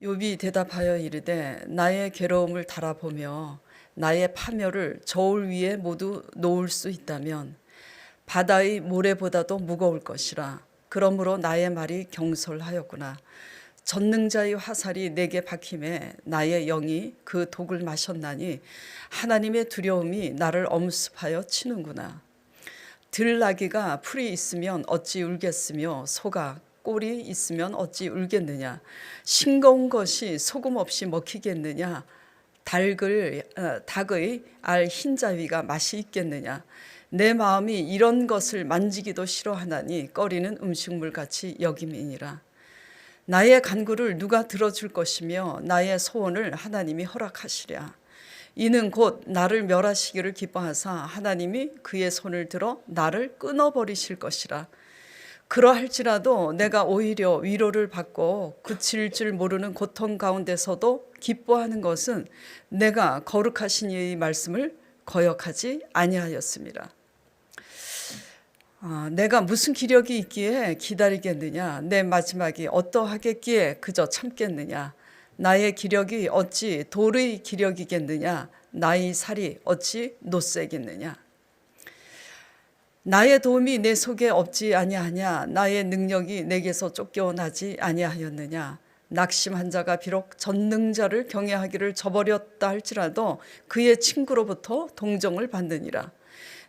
욥이 대답하여 이르되 나의 괴로움을 달아보며 나의 파멸을 저울 위에 모두 놓을 수 있다면 바다의 모래보다도 무거울 것이라. 그러므로 나의 말이 경솔하였구나. 전능자의 화살이 내게 박힘에 나의 영이 그 독을 마셨나니 하나님의 두려움이 나를 엄습하여 치는구나. 들나귀가 풀이 있으면 어찌 울겠으며 소가 꼴이 있으면 어찌 울겠느냐. 싱거운 것이 소금 없이 먹히겠느냐. 닭의 알 흰자위가 맛이 있겠느냐. 내 마음이 이런 것을 만지기도 싫어하나니 꺼리는 음식물같이 여김이니라. 나의 간구를 누가 들어줄 것이며 나의 소원을 하나님이 허락하시랴. 이는 곧 나를 멸하시기를 기뻐하사 하나님이 그의 손을 들어 나를 끊어버리실 것이라. 그러할지라도 내가 오히려 위로를 받고 그칠 줄 모르는 고통 가운데서도 기뻐하는 것은 내가 거룩하신 이의 말씀을 거역하지 아니하였습니다. 내가 무슨 기력이 있기에 기다리겠느냐. 내 마지막이 어떠하겠기에 그저 참겠느냐. 나의 기력이 어찌 돌의 기력이겠느냐. 나의 살이 어찌 노쇠겠느냐. 나의 도움이 내 속에 없지 아니하냐. 나의 능력이 내게서 쫓겨나지 아니하였느냐. 낙심한 자가 비록 전능자를 경외하기를 저버렸다 할지라도 그의 친구로부터 동정을 받느니라.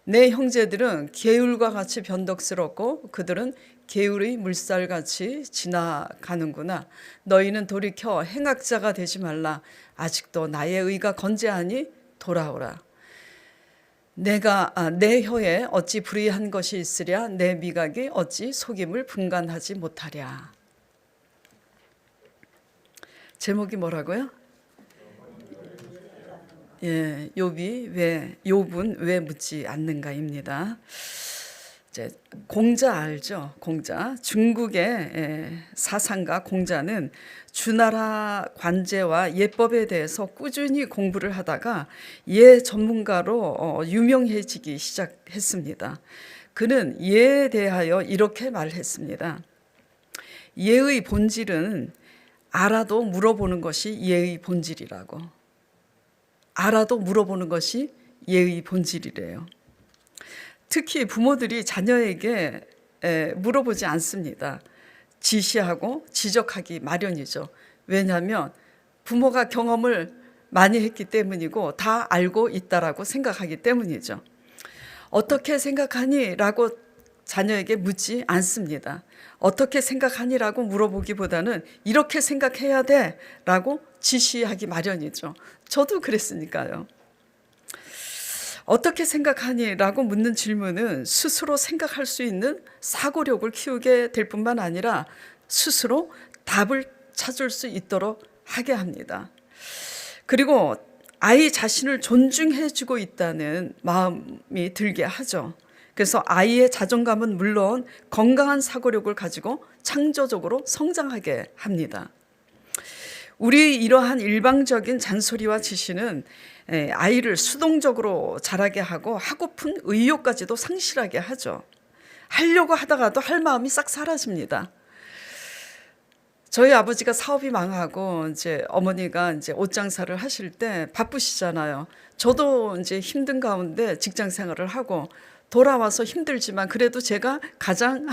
내 형제들은 개울과 같이 변덕스럽고 그들은 개울의 물살같이 지나가는구나. 너희는 돌이켜 행악자가 되지 말라. 아직도 나의 의가 건재하니 돌아오라. 내 혀에 어찌 불의한 것이 있으랴. 내 미각이 어찌 속임을 분간하지 못하랴. 제목이 뭐라고요? 욥은 왜 묻지 않는가입니다. 이제 공자 알죠? 공자. 중국의 사상가 공자는 주나라 관제와 예법에 대해서 꾸준히 공부를 하다가 예 전문가로 유명해지기 시작했습니다. 그는 예에 대하여 이렇게 말했습니다. 예의 본질은 알아도 물어보는 것이 예의 본질이라고. 알아도 물어보는 것이 예의 본질이래요. 특히 부모들이 자녀에게 물어보지 않습니다. 지시하고 지적하기 마련이죠. 왜냐하면 부모가 경험을 많이 했기 때문이고 다 알고 있다라고 생각하기 때문이죠. 어떻게 생각하니? 라고 자녀에게 묻지 않습니다. 어떻게 생각하니라고 물어보기보다는 이렇게 생각해야 돼 라고 지시하기 마련이죠. 저도 그랬으니까요. 어떻게 생각하니? 라고 묻는 질문은 스스로 생각할 수 있는 사고력을 키우게 될 뿐만 아니라 스스로 답을 찾을 수 있도록 하게 합니다. 그리고 아이 자신을 존중해주고 있다는 마음이 들게 하죠. 그래서 아이의 자존감은 물론 건강한 사고력을 가지고 창조적으로 성장하게 합니다. 우리 이러한 일방적인 잔소리와 지시는 아이를 수동적으로 자라게 하고 하고픈 의욕까지도 상실하게 하죠. 하려고 하다가도 할 마음이 싹 사라집니다. 저희 아버지가 사업이 망하고 이제 어머니가 이제 옷 장사를 하실 때 바쁘시잖아요. 저도 이제 힘든 가운데 직장 생활을 하고 돌아와서 힘들지만 그래도 제가 가장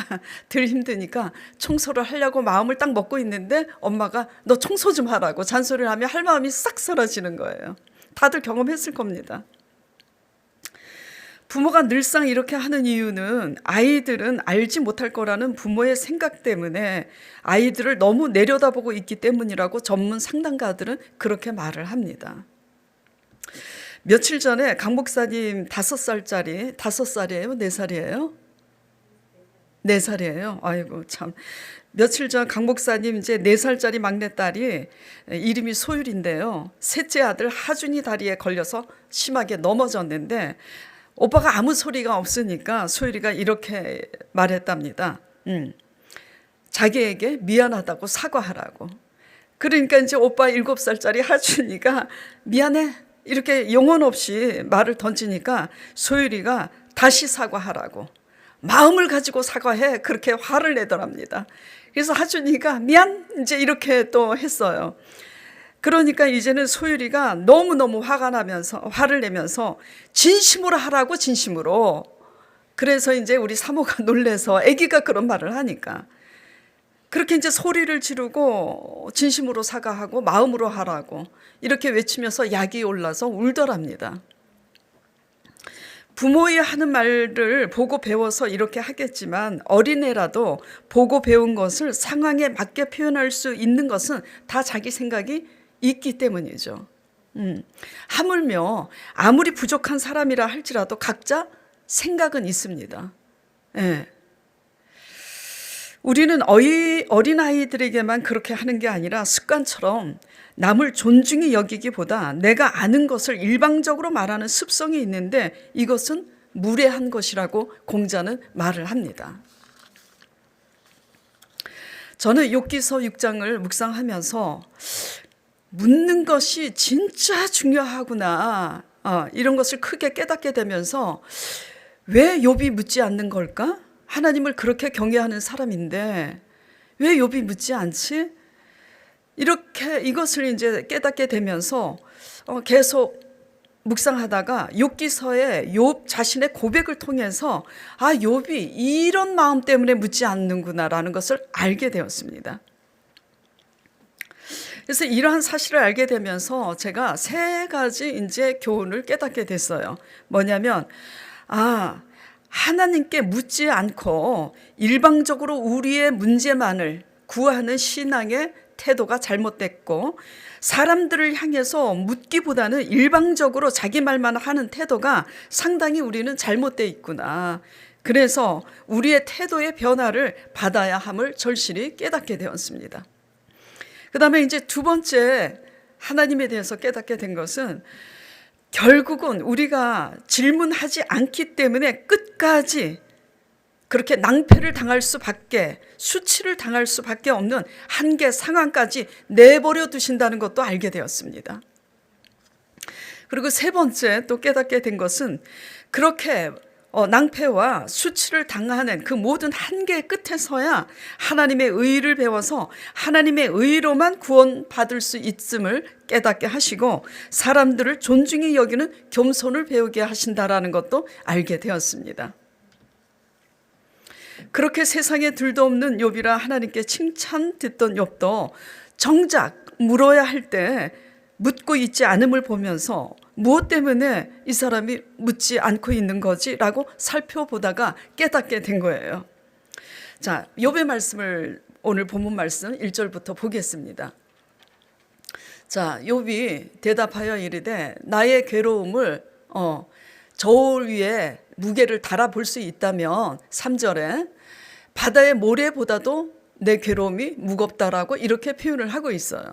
덜 힘드니까 청소를 하려고 마음을 딱 먹고 있는데 엄마가 너 청소 좀 하라고 잔소리를 하면 할 마음이 싹 사라지는 거예요. 다들 경험했을 겁니다. 부모가 늘상 이렇게 하는 이유는 아이들은 알지 못할 거라는 부모의 생각 때문에 아이들을 너무 내려다보고 있기 때문이라고 전문 상담가들은 그렇게 말을 합니다. 며칠 전에 강 목사님 5살이에요? 4살이에요? 4살이에요? 아이고 참. 며칠 전 강 목사님 이제 4살짜리 막내딸이 이름이 소율인데요. 셋째 아들 하준이 다리에 걸려서 심하게 넘어졌는데 오빠가 아무 소리가 없으니까 소율이가 이렇게 말했답니다. 자기에게 미안하다고 사과하라고. 그러니까 이제 오빠 7살짜리 하준이가 미안해 이렇게 영혼 없이 말을 던지니까 소율이가 다시 사과하라고. 마음을 가지고 사과해. 그렇게 화를 내더랍니다. 그래서 하준이가 미안 이제 이렇게 또 했어요. 그러니까 이제는 소율이가 너무너무 화를 내면서 진심으로 하라고, 진심으로. 그래서 이제 우리 사모가 놀래서, 아기가 그런 말을 하니까 그렇게 이제 소리를 지르고 진심으로 사과하고 마음으로 하라고 이렇게 외치면서 약이 올라서 울더랍니다. 부모의 하는 말을 보고 배워서 이렇게 하겠지만 어린애라도 보고 배운 것을 상황에 맞게 표현할 수 있는 것은 다 자기 생각이 있기 때문이죠. 하물며 아무리 부족한 사람이라 할지라도 각자 생각은 있습니다. 예. 우리는 어린아이들에게만 그렇게 하는 게 아니라 습관처럼 남을 존중히 여기기보다 내가 아는 것을 일방적으로 말하는 습성이 있는데 이것은 무례한 것이라고 공자는 말을 합니다. 저는 욥기서 6장을 묵상하면서 묻는 것이 진짜 중요하구나, 이런 것을 크게 깨닫게 되면서 왜 욥이 묻지 않는 걸까? 하나님을 그렇게 경외하는 사람인데 왜 욥이 묻지 않지? 이렇게 이것을 이제 깨닫게 되면서 계속 묵상하다가 욥기서의 욥 자신의 고백을 통해서 욥이 이런 마음 때문에 묻지 않는구나라는 것을 알게 되었습니다. 그래서 이러한 사실을 알게 되면서 제가 세 가지 이제 교훈을 깨닫게 됐어요. 뭐냐면 하나님께 묻지 않고 일방적으로 우리의 문제만을 구하는 신앙의 태도가 잘못됐고, 사람들을 향해서 묻기보다는 일방적으로 자기 말만 하는 태도가 상당히 우리는 잘못되어 있구나. 그래서 우리의 태도의 변화를 받아야 함을 절실히 깨닫게 되었습니다. 그 다음에 이제 두 번째 하나님에 대해서 깨닫게 된 것은 결국은 우리가 질문하지 않기 때문에 끝까지 그렇게 낭패를 당할 수밖에, 수치를 당할 수밖에 없는 한계 상황까지 내버려 두신다는 것도 알게 되었습니다. 그리고 세 번째 또 깨닫게 된 것은 그렇게 낭패와 수치를 당하는 그 모든 한계의 끝에서야 하나님의 의를 배워서 하나님의 의로만 구원받을 수 있음을 깨닫게 하시고 사람들을 존중히 여기는 겸손을 배우게 하신다라는 것도 알게 되었습니다. 그렇게 세상에 둘도 없는 욥이라 하나님께 칭찬 듣던 욥도 정작 물어야 할 때 묻고 있지 않음을 보면서 무엇 때문에 이 사람이 묻지 않고 있는 거지라고 살펴보다가 깨닫게 된 거예요. 자, 욥의 말씀을 오늘 본문 말씀 1절부터 보겠습니다. 자, 욥이 대답하여 이르되 나의 괴로움을 저울 위에 무게를 달아볼 수 있다면 3절에 바다의 모래보다도 내 괴로움이 무겁다라고 이렇게 표현을 하고 있어요.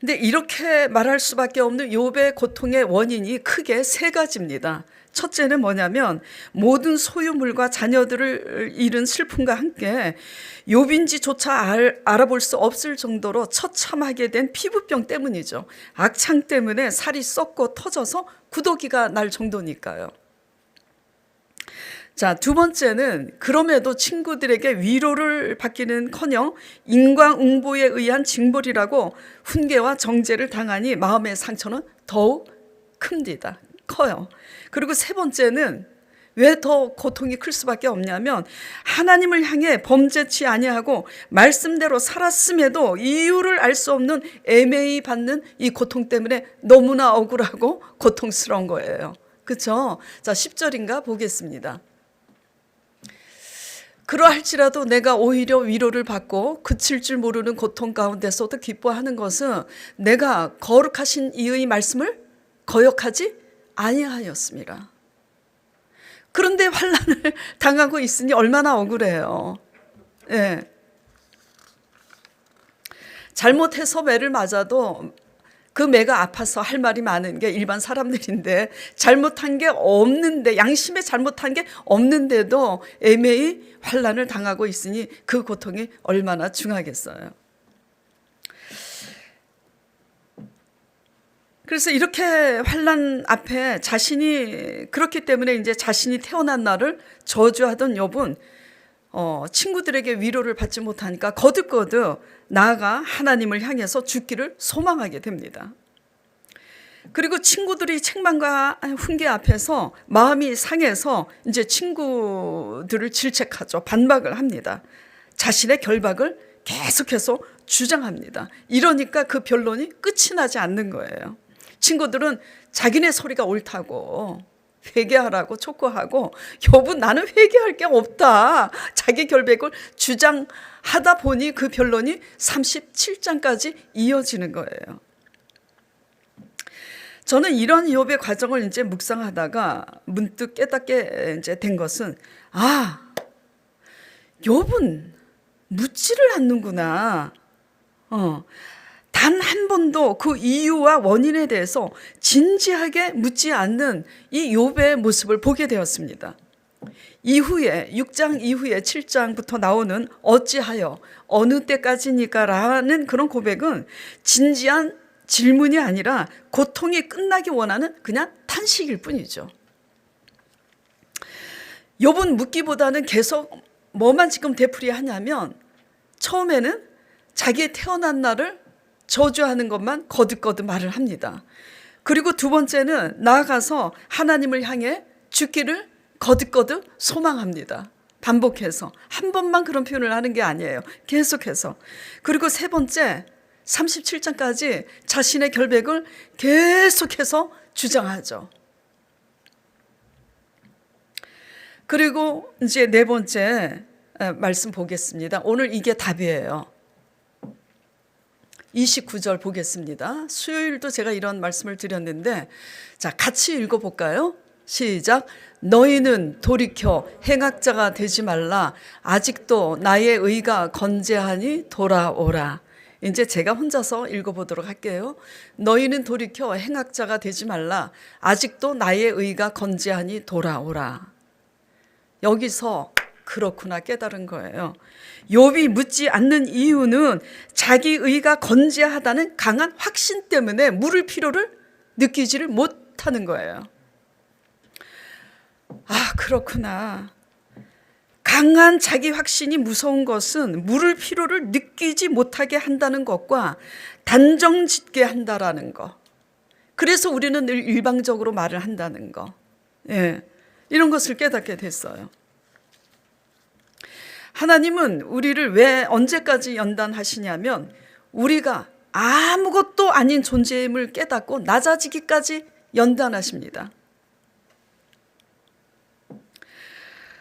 근데 이렇게 말할 수밖에 없는 욥의 고통의 원인이 크게 세 가지입니다. 첫째는 뭐냐면 모든 소유물과 자녀들을 잃은 슬픔과 함께 욥인지조차 알아볼 수 없을 정도로 처참하게 된 피부병 때문이죠. 악창 때문에 살이 썩고 터져서 구더기가 날 정도니까요. 자, 두 번째는 그럼에도 친구들에게 위로를 받기는커녕 인과응보에 의한 징벌이라고 훈계와 정죄를 당하니 마음의 상처는 더욱 큽니다. 커요. 그리고 세 번째는 왜 더 고통이 클 수밖에 없냐면 하나님을 향해 범죄치 아니하고 말씀대로 살았음에도 이유를 알 수 없는 애매히 받는 이 고통 때문에 너무나 억울하고 고통스러운 거예요. 그렇죠? 자, 10절인가 보겠습니다. 그러할지라도 내가 오히려 위로를 받고 그칠 줄 모르는 고통 가운데서도 기뻐하는 것은 내가 거룩하신 이의 말씀을 거역하지 아니하였습니다. 그런데 환난을 당하고 있으니 얼마나 억울해요. 예. 잘못해서 매를 맞아도 그 매가 아파서 할 말이 많은 게 일반 사람들인데 잘못한 게 없는데, 양심에 잘못한 게 없는데도 애매히 환난을 당하고 있으니 그 고통이 얼마나 중하겠어요. 그래서 이렇게 환난 앞에 자신이 그렇기 때문에 이제 자신이 태어난 날을 저주하던 욥은 친구들에게 위로를 받지 못하니까 거듭거듭 나아가 하나님을 향해서 죽기를 소망하게 됩니다. 그리고 친구들이 책망과 훈계 앞에서 마음이 상해서 이제 친구들을 질책하죠. 반박을 합니다. 자신의 결박을 계속해서 주장합니다. 이러니까 그 변론이 끝이 나지 않는 거예요. 친구들은 자기네 소리가 옳다고 회개하라고 촉구하고 욥은 나는 회개할 게 없다. 자기 결백을 주장하다 보니 그 변론이 37장까지 이어지는 거예요. 저는 이런 욥의 과정을 이제 묵상하다가 문득 깨닫게 이제 된 것은 욥은 묻지를 않는구나. 단 한 번도 그 이유와 원인에 대해서 진지하게 묻지 않는 이 욥의 모습을 보게 되었습니다. 이후에 6장 이후에 7장부터 나오는 어찌하여 어느 때까지니까 라는 그런 고백은 진지한 질문이 아니라 고통이 끝나기 원하는 그냥 탄식일 뿐이죠. 욥은 묻기보다는 계속 뭐만 지금 되풀이하냐면 처음에는 자기의 태어난 날을 저주하는 것만 거듭거듭 말을 합니다. 그리고 두 번째는 나아가서 하나님을 향해 죽기를 거듭거듭 소망합니다. 반복해서 한 번만 그런 표현을 하는 게 아니에요. 계속해서. 그리고 세 번째 37장까지 자신의 결백을 계속해서 주장하죠. 그리고 이제 네 번째 말씀 보겠습니다. 오늘 이게 답이에요. 29절 보겠습니다. 수요일도 제가 이런 말씀을 드렸는데 자, 같이 읽어볼까요? 시작. 너희는 돌이켜 행악자가 되지 말라. 아직도 나의 의가 건재하니 돌아오라. 이제 제가 혼자서 읽어보도록 할게요. 너희는 돌이켜 행악자가 되지 말라. 아직도 나의 의가 건재하니 돌아오라. 여기서 그렇구나 깨달은 거예요. 욥이 묻지 않는 이유는 자기 의가 건재하다는 강한 확신 때문에 물을 필요를 느끼지를 못하는 거예요. 그렇구나. 강한 자기 확신이 무서운 것은 물을 필요를 느끼지 못하게 한다는 것과 단정 짓게 한다라는 것. 그래서 우리는 늘 일방적으로 말을 한다는 것. 이런 것을 깨닫게 됐어요. 하나님은 우리를 왜 언제까지 연단하시냐면 우리가 아무것도 아닌 존재임을 깨닫고 낮아지기까지 연단하십니다.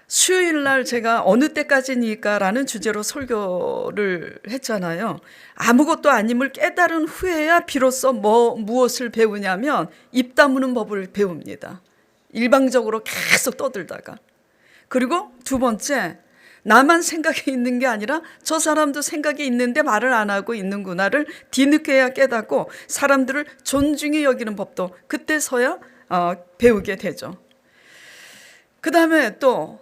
수요일 날 제가 어느 때까지니까 라는 주제로 설교를 했잖아요. 아무것도 아님을 깨달은 후에야 비로소 무엇을 배우냐면 입 다무는 법을 배웁니다. 일방적으로 계속 떠들다가. 그리고 두 번째, 나만 생각이 있는 게 아니라 저 사람도 생각이 있는데 말을 안 하고 있는구나를 뒤늦게야 깨닫고 사람들을 존중히 여기는 법도 그때서야 배우게 되죠. 그 다음에 또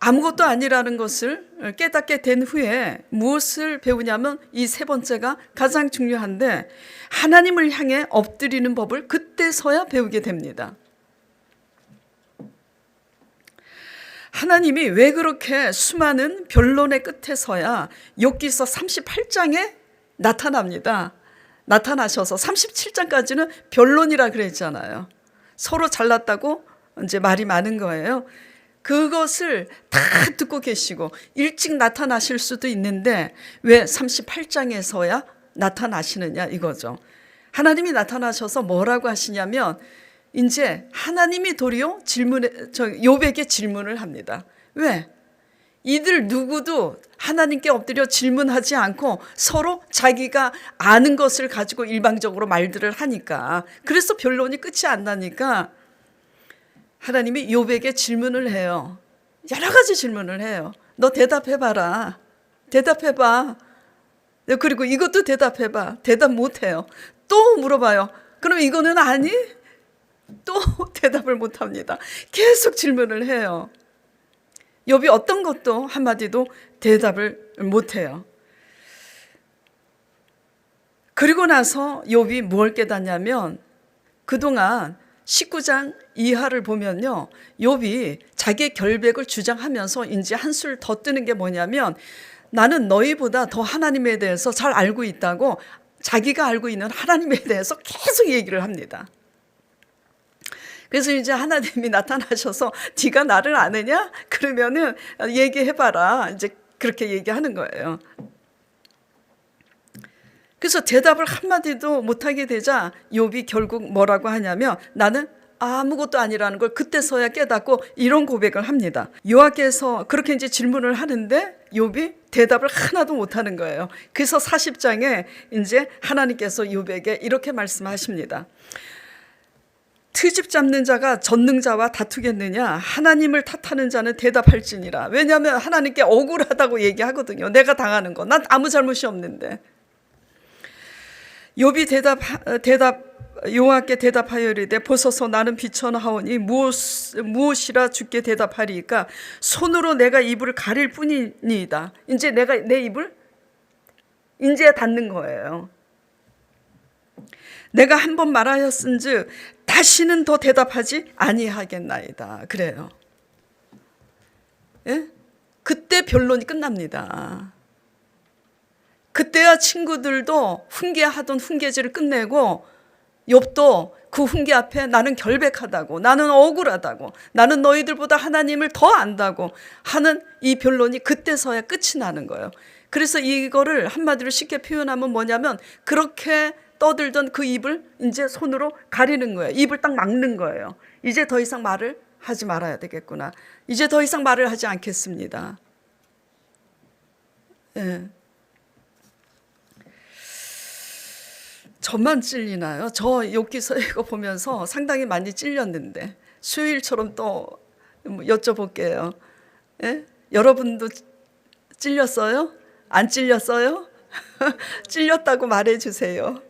아무것도 아니라는 것을 깨닫게 된 후에 무엇을 배우냐면 이 세 번째가 가장 중요한데 하나님을 향해 엎드리는 법을 그때서야 배우게 됩니다. 하나님이 왜 그렇게 수많은 변론의 끝에서야 욥기서 38장에 나타납니다. 나타나셔서 37장까지는 변론이라 그랬잖아요. 서로 잘났다고 이제 말이 많은 거예요. 그것을 다 듣고 계시고 일찍 나타나실 수도 있는데 왜 38장에서야 나타나시느냐 이거죠. 하나님이 나타나셔서 뭐라고 하시냐면 이제 하나님이 도리어 욥에게 질문을 합니다. 왜? 이들 누구도 하나님께 엎드려 질문하지 않고 서로 자기가 아는 것을 가지고 일방적으로 말들을 하니까 그래서 변론이 끝이 안 나니까 하나님이 욥에게 질문을 해요. 여러 가지 질문을 해요. 너 대답해봐라. 대답해봐. 그리고 이것도 대답해봐. 대답 못해요. 또 물어봐요. 그럼 이거는 아니? 또 대답을 못합니다. 계속 질문을 해요. 욥이 어떤 것도 한마디도 대답을 못해요. 그리고 나서 욥이 뭘 깨닫냐면 그동안 19장 이하를 보면요, 욥이 자기의 결백을 주장하면서 이제 한술 더 뜨는 게 뭐냐면, 나는 너희보다 더 하나님에 대해서 잘 알고 있다고 자기가 알고 있는 하나님에 대해서 계속 얘기를 합니다. 그래서 이제 하나님이 나타나셔서 네가 나를 아느냐? 그러면은 얘기해봐라. 이제 그렇게 얘기하는 거예요. 그래서 대답을 한마디도 못하게 되자 욥이 결국 뭐라고 하냐면, 나는 아무것도 아니라는 걸 그때서야 깨닫고 이런 고백을 합니다. 여호와께서 그렇게 이제 질문을 하는데 욥이 대답을 하나도 못하는 거예요. 그래서 40장에 이제 하나님께서 욥에게 이렇게 말씀하십니다. 트집 잡는 자가 전능자와 다투겠느냐? 하나님을 탓하는 자는 대답할지니라. 왜냐하면 하나님께 억울하다고 얘기하거든요. 내가 당하는 거. 난 아무 잘못이 없는데. 욥이 여호와께 대답하여 이르되 보소서 나는 비천하오니 무엇이라 주께 대답하리이까? 손으로 내가 이불을 가릴 뿐이니이다. 이제 내가 내 입을 이제 닫는 거예요. 내가 한 번 말하였은즉 다시는 더 대답하지 아니하겠나이다. 그래요. 예? 그때 변론이 끝납니다. 그때야 친구들도 훈계하던 훈계질을 끝내고 욥도 그 훈계 앞에 나는 결백하다고, 나는 억울하다고, 나는 너희들보다 하나님을 더 안다고 하는 이 변론이 그때서야 끝이 나는 거예요. 그래서 이거를 한마디로 쉽게 표현하면 뭐냐면, 그렇게 떠들던 그 입을 이제 손으로 가리는 거예요. 입을 딱 막는 거예요. 이제 더 이상 말을 하지 말아야 되겠구나. 이제 더 이상 말을 하지 않겠습니다. 예. 저만 찔리나요? 저 욥기서 이거 보면서 상당히 많이 찔렸는데, 수요일처럼 또 여쭤볼게요. 예? 여러분도 찔렸어요? 안 찔렸어요? 찔렸다고 말해주세요.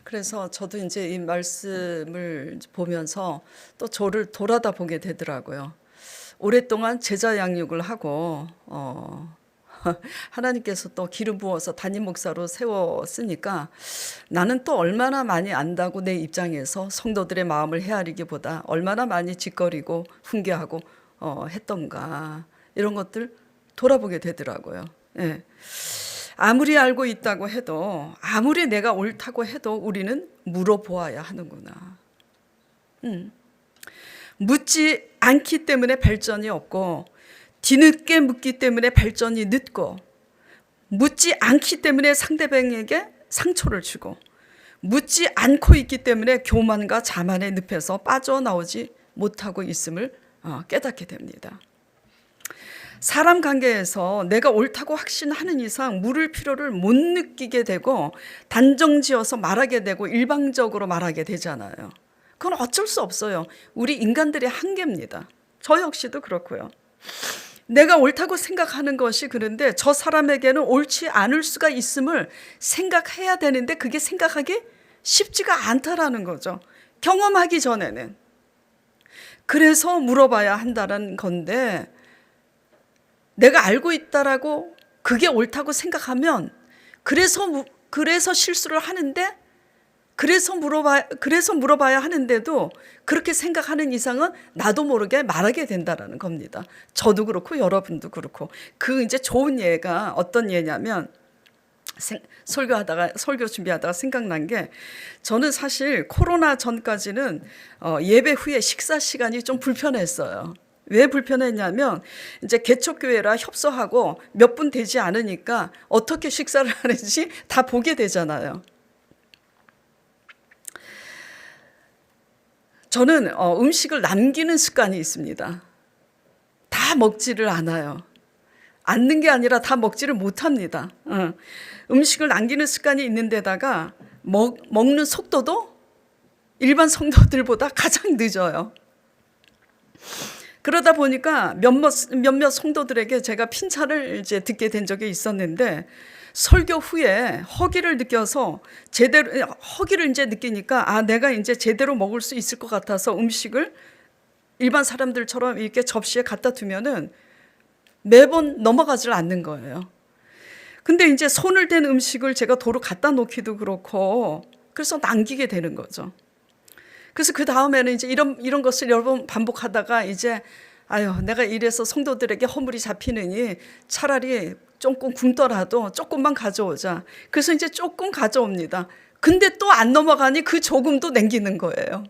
그래서 저도 이제 이 말씀을 보면서 또 저를 돌아다 보게 되더라고요. 오랫동안 제자 양육을 하고 하나님께서 또 기름 부어서 담임 목사로 세웠으니까 나는 또 얼마나 많이 안다고 내 입장에서 성도들의 마음을 헤아리기보다 얼마나 많이 짓거리고 훈계하고 했던가, 이런 것들 돌아보게 되더라고요. 예. 아무리 알고 있다고 해도, 아무리 내가 옳다고 해도 우리는 물어보아야 하는구나. 묻지 않기 때문에 발전이 없고, 뒤늦게 묻기 때문에 발전이 늦고, 묻지 않기 때문에 상대방에게 상처를 주고, 묻지 않고 있기 때문에 교만과 자만의 늪에서 빠져나오지 못하고 있음을 깨닫게 됩니다. 사람 관계에서 내가 옳다고 확신하는 이상 물을 필요를 못 느끼게 되고, 단정지어서 말하게 되고 일방적으로 말하게 되잖아요. 그건 어쩔 수 없어요. 우리 인간들의 한계입니다. 저 역시도 그렇고요. 내가 옳다고 생각하는 것이 그런데 저 사람에게는 옳지 않을 수가 있음을 생각해야 되는데 그게 생각하기 쉽지가 않다라는 거죠. 경험하기 전에는. 그래서 물어봐야 한다는 건데, 내가 알고 있다라고 그게 옳다고 생각하면 그래서 실수를 하는데, 그래서 물어봐야 하는데도 그렇게 생각하는 이상은 나도 모르게 말하게 된다라는 겁니다. 저도 그렇고 여러분도 그렇고. 그 이제 좋은 예가 어떤 예냐면, 설교 준비하다가 생각난 게, 저는 사실 코로나 전까지는 예배 후에 식사 시간이 좀 불편했어요. 왜 불편했냐면, 이제 개척교회라 협소하고 몇 분 되지 않으니까 어떻게 식사를 하는지 다 보게 되잖아요. 저는 음식을 남기는 습관이 있습니다. 다 먹지를 않아요. 않는 게 아니라 다 먹지를 못합니다. 음식을 남기는 습관이 있는데다가 먹는 속도도 일반 성도들보다 가장 늦어요. 그러다 보니까 몇몇 성도들에게 제가 핀찬을 이제 듣게 된 적이 있었는데, 설교 후에 허기를 느껴서 허기를 이제 느끼니까 내가 이제 제대로 먹을 수 있을 것 같아서 음식을 일반 사람들처럼 이렇게 접시에 갖다 두면은 매번 넘어가질 않는 거예요. 근데 이제 손을 댄 음식을 제가 도로 갖다 놓기도 그렇고 그래서 남기게 되는 거죠. 그래서 그 다음에는 이제 이런 것을 여러 번 반복하다가 이제 아유, 내가 이래서 성도들에게 허물이 잡히느니 차라리 조금 굶더라도 조금만 가져오자. 그래서 이제 조금 가져옵니다. 근데 또 안 넘어가니 그 조금도 남기는 거예요.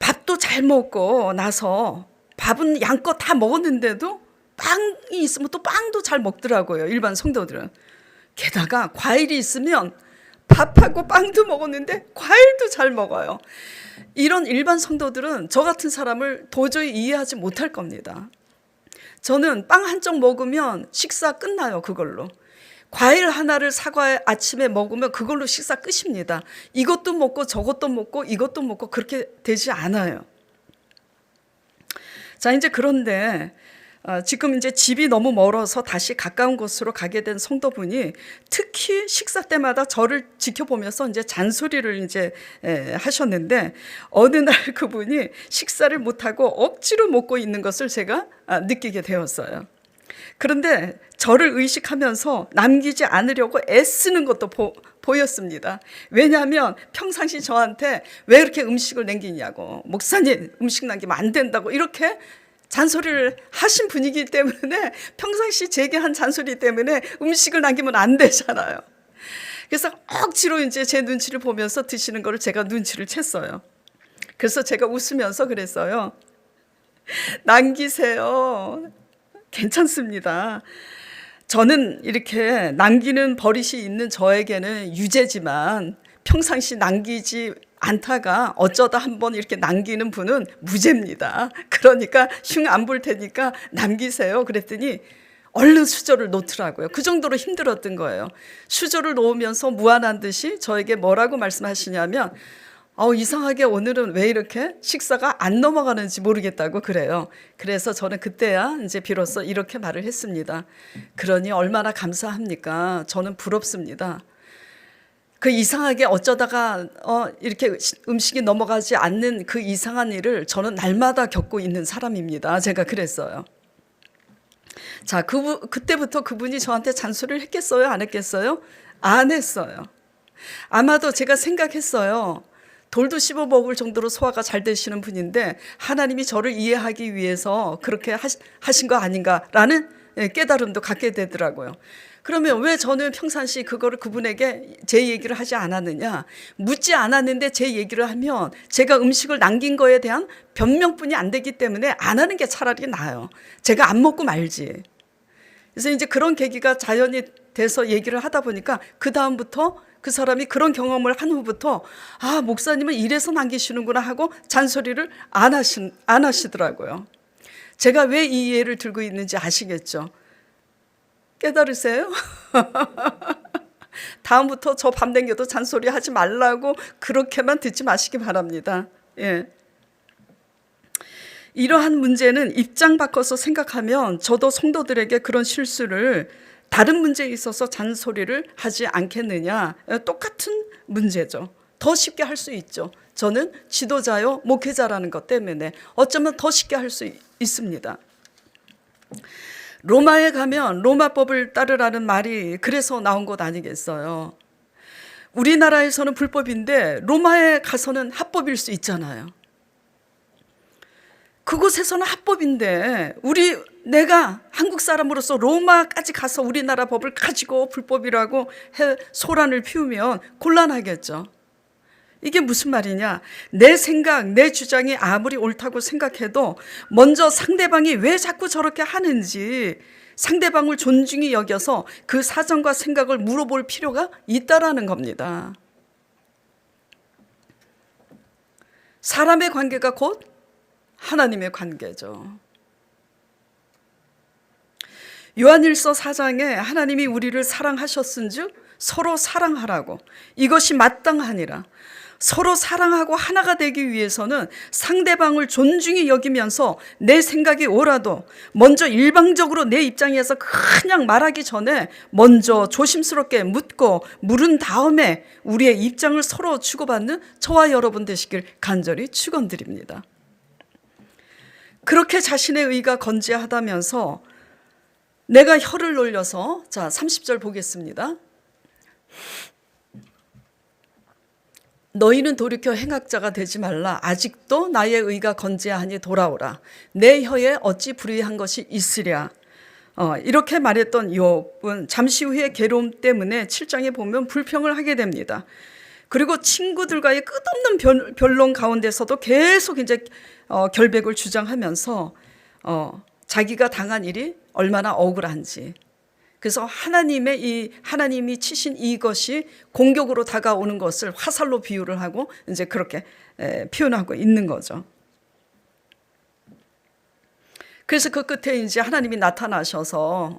밥도 잘 먹고 나서 밥은 양껏 다 먹었는데도 빵이 있으면 또 빵도 잘 먹더라고요. 일반 성도들은. 게다가 과일이 있으면 밥하고 빵도 먹었는데 과일도 잘 먹어요. 이런 일반 성도들은 저 같은 사람을 도저히 이해하지 못할 겁니다. 저는 빵 한 쪽 먹으면 식사 끝나요. 그걸로. 과일 하나를 사과에 아침에 먹으면 그걸로 식사 끝입니다. 이것도 먹고 저것도 먹고 이것도 먹고 그렇게 되지 않아요. 자, 이제 그런데 지금 이제 집이 너무 멀어서 다시 가까운 곳으로 가게 된 성도분이 특히 식사 때마다 저를 지켜보면서 이제 잔소리를 이제 하셨는데 어느 날 그분이 식사를 못하고 억지로 먹고 있는 것을 제가 느끼게 되었어요. 그런데 저를 의식하면서 남기지 않으려고 애쓰는 것도 보였습니다. 왜냐하면 평상시 저한테 왜 이렇게 음식을 남기냐고, 목사님 음식 남기면 안 된다고 이렇게 잔소리를 하신 분이기 때문에 평상시 제게 한 잔소리 때문에 음식을 남기면 안 되잖아요. 그래서 억지로 이제 제 눈치를 보면서 드시는 거를 제가 눈치를 챘어요. 그래서 제가 웃으면서 그랬어요. 남기세요. 괜찮습니다. 저는 이렇게 남기는 버릇이 있는 저에게는 유죄지만 평상시 남기지 않다가 어쩌다 한번 이렇게 남기는 분은 무죄입니다. 그러니까 흉 안 볼 테니까 남기세요. 그랬더니 얼른 수저를 놓더라고요. 그 정도로 힘들었던 거예요. 수저를 놓으면서 무안한 듯이 저에게 뭐라고 말씀하시냐면 이상하게 오늘은 왜 이렇게 식사가 안 넘어가는지 모르겠다고 그래요. 그래서 저는 그때야 이제 비로소 이렇게 말을 했습니다. 그러니 얼마나 감사합니까? 저는 부럽습니다. 그 이상하게 어쩌다가 이렇게 음식이 넘어가지 않는 그 이상한 일을 저는 날마다 겪고 있는 사람입니다. 제가 그랬어요. 자, 그때부터 그분이 저한테 잔소리를 했겠어요? 안 했겠어요? 안 했어요. 아마도 제가 생각했어요. 돌도 씹어 먹을 정도로 소화가 잘 되시는 분인데 하나님이 저를 이해하기 위해서 그렇게 하신 거 아닌가라는 깨달음도 갖게 되더라고요. 그러면 왜 저는 평상시 그거를 그분에게 제 얘기를 하지 않았느냐? 묻지 않았는데 제 얘기를 하면 제가 음식을 남긴 거에 대한 변명뿐이 안 되기 때문에 안 하는 게 차라리 나아요. 제가 안 먹고 말지. 그래서 이제 그런 계기가 자연히 돼서 얘기를 하다 보니까 그 다음부터 그 사람이 그런 경험을 한 후부터 목사님은 이래서 남기시는구나 하고 잔소리를 안 하시더라고요. 제가 왜 이 예를 들고 있는지 아시겠죠? 깨달으세요? 다음부터 저 밤 댕겨도 잔소리 하지 말라고 그렇게만 듣지 마시기 바랍니다. 예. 이러한 문제는 입장 바꿔서 생각하면 저도 성도들에게 그런 실수를 다른 문제에 있어서 잔소리를 하지 않겠느냐. 똑같은 문제죠. 더 쉽게 할 수 있죠. 저는 지도자요 목회자라는 것 때문에 어쩌면 더 쉽게 할 수 있습니다. 로마에 가면 로마법을 따르라는 말이 그래서 나온 것 아니겠어요. 우리나라에서는 불법인데 로마에 가서는 합법일 수 있잖아요. 그곳에서는 합법인데 내가 한국 사람으로서 로마까지 가서 우리나라 법을 가지고 불법이라고 소란을 피우면 곤란하겠죠. 이게 무슨 말이냐? 내 생각, 내 주장이 아무리 옳다고 생각해도 먼저 상대방이 왜 자꾸 저렇게 하는지 상대방을 존중히 여겨서 그 사정과 생각을 물어볼 필요가 있다라는 겁니다. 사람의 관계가 곧 하나님의 관계죠. 요한일서 4장에 하나님이 우리를 사랑하셨은즉 서로 사랑하라고 이것이 마땅하니라. 서로 사랑하고 하나가 되기 위해서는 상대방을 존중히 여기면서 내 생각이 옳아도 먼저 일방적으로 내 입장에서 그냥 말하기 전에 먼저 조심스럽게 묻고 물은 다음에 우리의 입장을 서로 주고받는 저와 여러분 되시길 간절히 축원드립니다. 그렇게 자신의 의가 건재하다면서 내가 혀를 놀려서, 자 30절 보겠습니다. 너희는 돌이켜 행악자가 되지 말라. 아직도 나의 의가 건재하니 돌아오라. 내 혀에 어찌 불의한 것이 있으랴. 이렇게 말했던 욥은 잠시 후에 괴로움 때문에 7장에 보면 불평을 하게 됩니다. 그리고 친구들과의 끝없는 변론 가운데서도 계속 이제 결백을 주장하면서 자기가 당한 일이 얼마나 억울한지, 그래서 하나님이 치신 이것이 공격으로 다가오는 것을 화살로 비유를 하고 이제 그렇게 표현하고 있는 거죠. 그래서 그 끝에 이제 하나님이 나타나셔서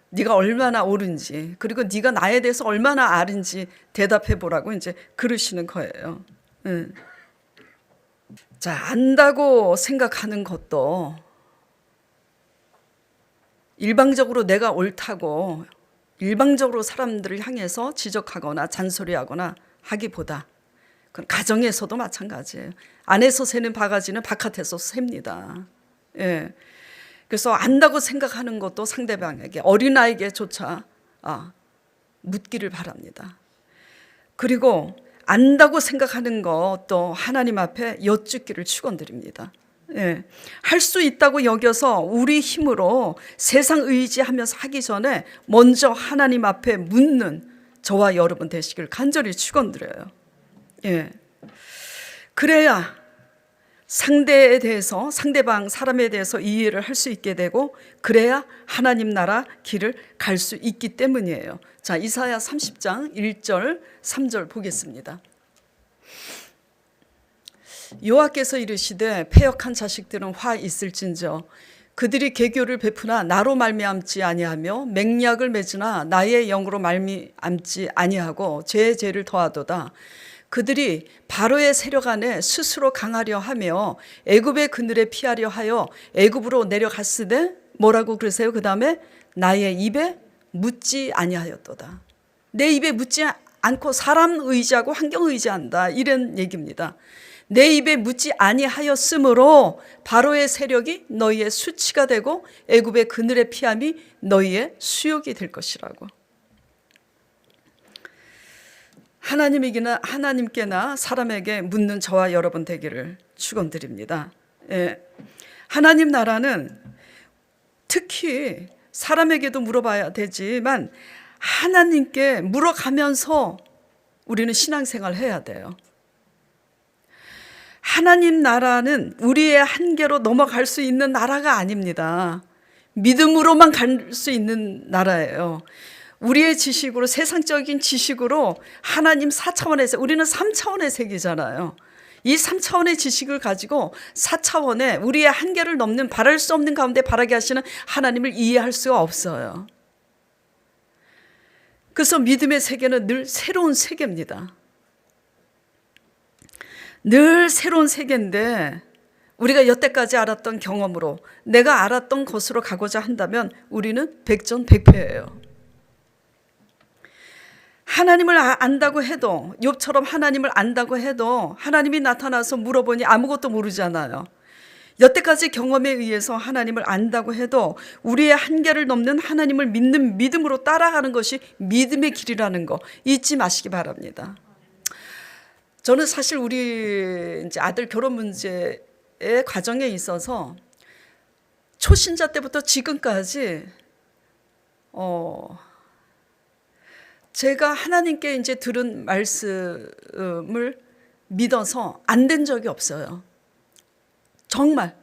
네가 얼마나 옳은지, 그리고 네가 나에 대해서 얼마나 아는지 대답해 보라고 이제 그러시는 거예요. 자, 안다고 생각하는 것도 일방적으로 내가 옳다고 일방적으로 사람들을 향해서 지적하거나 잔소리하거나 하기보다, 그건 가정에서도 마찬가지예요. 안에서 새는 바가지는 바깥에서 셉니다. 예. 그래서 안다고 생각하는 것도 상대방에게, 어린아이에게조차 묻기를 바랍니다. 그리고 안다고 생각하는 것도 하나님 앞에 여쭙기를 축원드립니다. 예. 할 수 있다고 여겨서 우리 힘으로 세상 의지하면서 하기 전에 먼저 하나님 앞에 묻는 저와 여러분 되시길 간절히 축원드려요. 예. 그래야 상대에 대해서, 상대방 사람에 대해서 이해를 할 수 있게 되고, 그래야 하나님 나라 길을 갈 수 있기 때문이에요. 자, 이사야 30장 1절 3절 보겠습니다. 여호와께서 이르시되 패역한 자식들은 화 있을진저 그들이 계교를 베푸나 나로 말미암지 아니하며 맹약을 맺으나 나의 영으로 말미암지 아니하고 죄를 더하도다. 그들이 바로의 세력 안에 스스로 강하려 하며 애굽의 그늘에 피하려 하여 애굽으로 내려갔으되 뭐라고 그러세요? 그 다음에 나의 입에 묻지 아니하였도다. 내 입에 묻지 않고 사람 의지하고 환경 의지한다, 이런 얘기입니다. 내 입에 묻지 아니하였으므로 바로의 세력이 너희의 수치가 되고 애굽의 그늘의 피함이 너희의 수욕이 될 것이라고. 하나님께나 사람에게 묻는 저와 여러분 되기를 축원드립니다. 예. 하나님 나라는 특히 사람에게도 물어봐야 되지만 하나님께 물어가면서 우리는 신앙생활을 해야 돼요. 하나님 나라는 우리의 한계로 넘어갈 수 있는 나라가 아닙니다. 믿음으로만 갈 수 있는 나라예요. 우리의 지식으로, 세상적인 지식으로 하나님 4차원의, 우리는 3차원의 세계잖아요. 이 3차원의 지식을 가지고 4차원의 우리의 한계를 넘는, 바랄 수 없는 가운데 바라게 하시는 하나님을 이해할 수가 없어요. 그래서 믿음의 세계는 늘 새로운 세계입니다. 늘 새로운 세계인데 우리가 여태까지 알았던 경험으로 내가 알았던 것으로 가고자 한다면 우리는 백전백패예요. 하나님을 안다고 해도, 욥처럼 하나님을 안다고 해도 하나님이 나타나서 물어보니 아무것도 모르잖아요. 여태까지 경험에 의해서 하나님을 안다고 해도 우리의 한계를 넘는 하나님을 믿는 믿음으로 따라가는 것이 믿음의 길이라는 거 잊지 마시기 바랍니다. 저는 사실 우리 이제 아들 결혼 문제의 과정에 있어서 초신자 때부터 지금까지 제가 하나님께 이제 들은 말씀을 믿어서 안 된 적이 없어요. 정말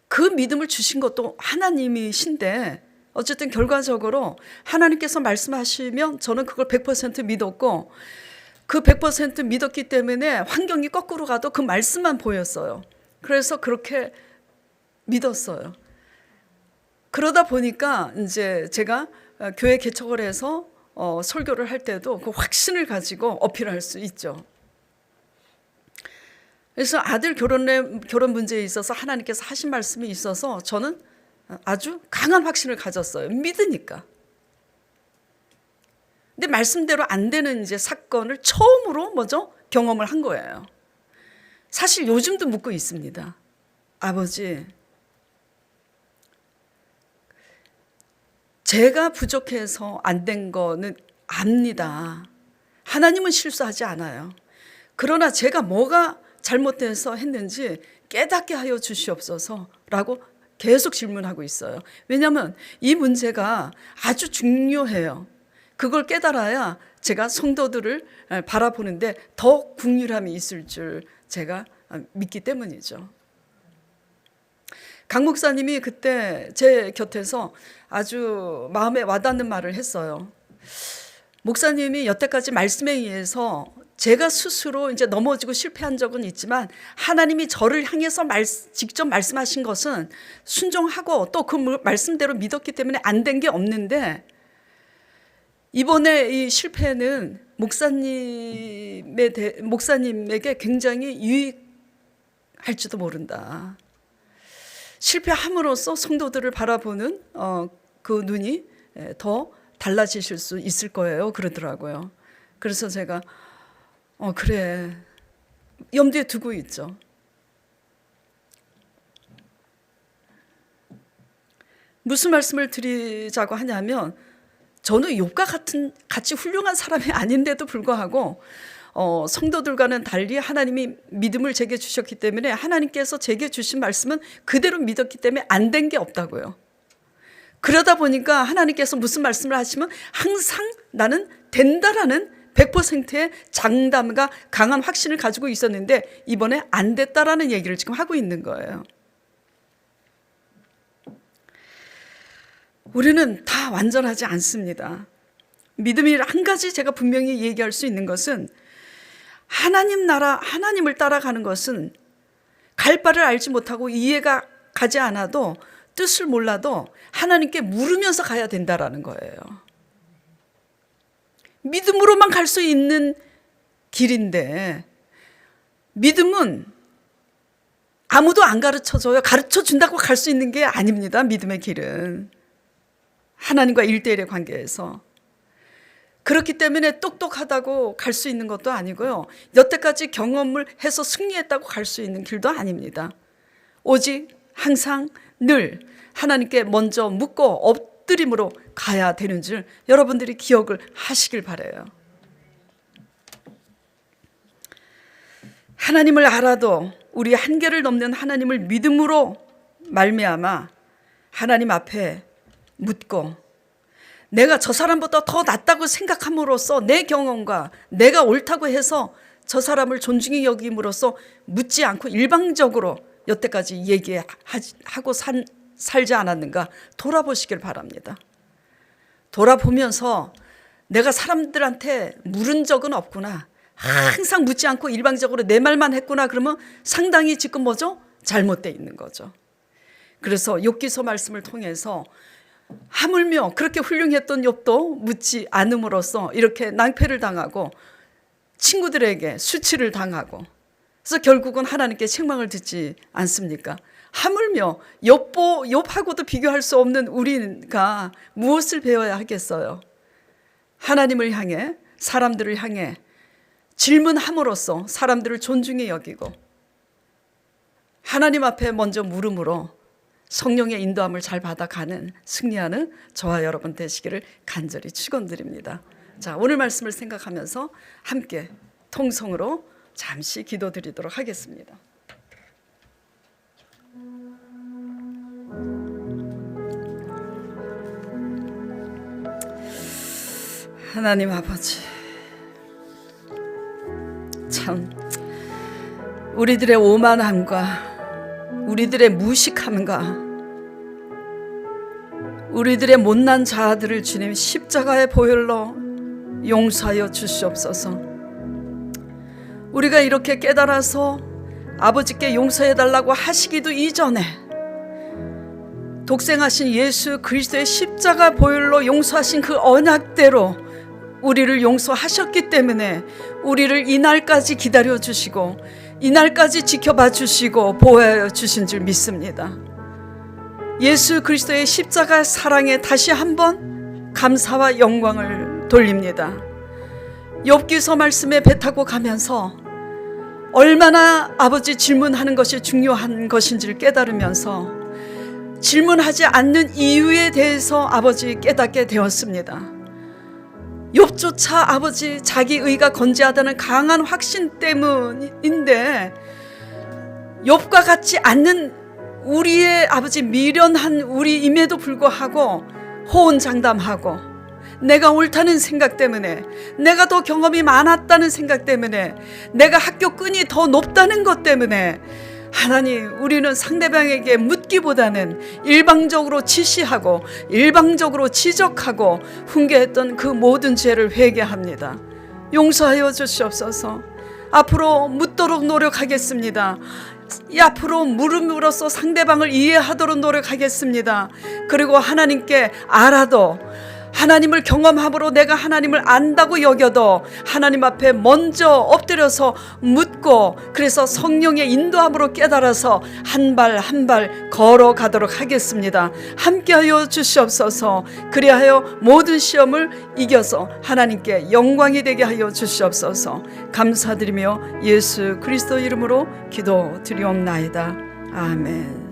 그 믿음을 주신 것도 하나님이신데 어쨌든 결과적으로 하나님께서 말씀하시면 저는 그걸 100% 믿었고, 그 100% 믿었기 때문에 환경이 거꾸로 가도 그 말씀만 보였어요. 그래서 그렇게 믿었어요. 그러다 보니까 이제 제가 교회 개척을 해서 설교를 할 때도 그 확신을 가지고 어필할 수 있죠. 그래서 아들 결혼 문제에 있어서 하나님께서 하신 말씀이 있어서 저는 아주 강한 확신을 가졌어요. 믿으니까. 근데 말씀대로 안 되는 이제 사건을 처음으로 경험을 한 거예요. 사실 요즘도 묻고 있습니다. 아버지, 제가 부족해서 안 된 거는 압니다. 하나님은 실수하지 않아요. 그러나 제가 뭐가 잘못돼서 했는지 깨닫게 하여 주시옵소서라고 계속 질문하고 있어요. 왜냐하면 이 문제가 아주 중요해요. 그걸 깨달아야 제가 성도들을 바라보는데 더 긍휼함이 있을 줄 제가 믿기 때문이죠. 강 목사님이 그때 제 곁에서 아주 마음에 와닿는 말을 했어요. 목사님이 여태까지 말씀에 의해서 제가 스스로 이제 넘어지고 실패한 적은 있지만 하나님이 저를 향해서 직접 말씀하신 것은 순종하고 또 그 말씀대로 믿었기 때문에 안 된 게 없는데, 이번에 이 실패는 목사님에게 굉장히 유익할지도 모른다. 실패함으로써 성도들을 바라보는 그 눈이 더 달라지실 수 있을 거예요, 그러더라고요. 그래서 제가 그래, 염두에 두고 있죠. 무슨 말씀을 드리자고 하냐면, 저는 욥과 같이 훌륭한 사람이 아닌데도 불구하고 성도들과는 달리 하나님이 믿음을 제게 주셨기 때문에 하나님께서 제게 주신 말씀은 그대로 믿었기 때문에 안 된 게 없다고요. 그러다 보니까 하나님께서 무슨 말씀을 하시면 항상 나는 된다라는 100%의 장담과 강한 확신을 가지고 있었는데 이번에 안 됐다라는 얘기를 지금 하고 있는 거예요. 우리는 다 완전하지 않습니다. 믿음이 한 가지 제가 분명히 얘기할 수 있는 것은, 하나님 나라, 하나님을 따라가는 것은 갈 바를 알지 못하고 이해가 가지 않아도, 뜻을 몰라도 하나님께 물으면서 가야 된다라는 거예요. 믿음으로만 갈 수 있는 길인데, 믿음은 아무도 안 가르쳐줘요. 가르쳐 준다고 갈 수 있는 게 아닙니다. 믿음의 길은 하나님과 1대1의 관계에서. 그렇기 때문에 똑똑하다고 갈 수 있는 것도 아니고요, 여태까지 경험을 해서 승리했다고 갈 수 있는 길도 아닙니다. 오직 항상 늘 하나님께 먼저 묻고 엎드림으로 가야 되는 줄 여러분들이 기억을 하시길 바라요. 하나님을 알아도 우리 한계를 넘는 하나님을 믿음으로 말미암아 하나님 앞에 묻고, 내가 저 사람보다 더 낫다고 생각함으로써 내 경험과 내가 옳다고 해서 저 사람을 존중히 여김으로써 묻지 않고 일방적으로 여태까지 얘기하고 살지 않았는가 돌아보시길 바랍니다. 돌아보면서 내가 사람들한테 물은 적은 없구나, 항상 묻지 않고 일방적으로 내 말만 했구나, 그러면 상당히 지금 뭐죠? 잘못되어 있는 거죠. 그래서 욥기서 말씀을 통해서 하물며 그렇게 훌륭했던 욥도 묻지 않음으로써 이렇게 낭패를 당하고 친구들에게 수치를 당하고, 그래서 결국은 하나님께 책망을 듣지 않습니까? 하물며 욥하고도 비교할 수 없는 우리가 무엇을 배워야 하겠어요? 하나님을 향해, 사람들을 향해 질문함으로써 사람들을 존중히 여기고 하나님 앞에 먼저 물음으로 성령의 인도함을 잘 받아가는, 승리하는 저와 여러분 되시기를 간절히 축원드립니다. 자, 오늘 말씀을 생각하면서 함께 통성으로 잠시 기도드리도록 하겠습니다. 하나님 아버지, 참 우리들의 오만함과 우리들의 무식함과 우리들의 못난 자아들을 주님 십자가의 보혈로 용서하여 주시옵소서. 우리가 이렇게 깨달아서 아버지께 용서해달라고 하시기도 이전에 독생하신 예수 그리스도의 십자가 보혈로 용서하신 그 언약대로 우리를 용서하셨기 때문에 우리를 이날까지 기다려주시고 이날까지 지켜봐 주시고 보호하여 주신 줄 믿습니다. 예수 그리스도의 십자가 사랑에 다시 한번 감사와 영광을 돌립니다. 욥기서 말씀에 배타고 가면서 얼마나 아버지 질문하는 것이 중요한 것인지를 깨달으면서 질문하지 않는 이유에 대해서 아버지 깨닫게 되었습니다. 욥조차 아버지 자기 의가 건재하다는 강한 확신 때문인데 욥과 같지 않는 우리의 아버지 미련한 우리임에도 불구하고 호언장담하고 내가 옳다는 생각 때문에, 내가 더 경험이 많았다는 생각 때문에, 내가 학교끈이 더 높다는 것 때문에 하나님, 우리는 상대방에게 묻기보다는 일방적으로 지시하고 일방적으로 지적하고 훈계했던 그 모든 죄를 회개합니다. 용서하여 주시옵소서. 앞으로 묻도록 노력하겠습니다. 앞으로 물음으로써 상대방을 이해하도록 노력하겠습니다. 그리고 하나님께 알아도, 하나님을 경험함으로 내가 하나님을 안다고 여겨도 하나님 앞에 먼저 엎드려서 묻고, 그래서 성령의 인도함으로 깨달아서 한 발 한 발 걸어가도록 하겠습니다. 함께하여 주시옵소서. 그리하여 모든 시험을 이겨서 하나님께 영광이 되게 하여 주시옵소서. 감사드리며 예수 그리스도 이름으로 기도드리옵나이다. 아멘.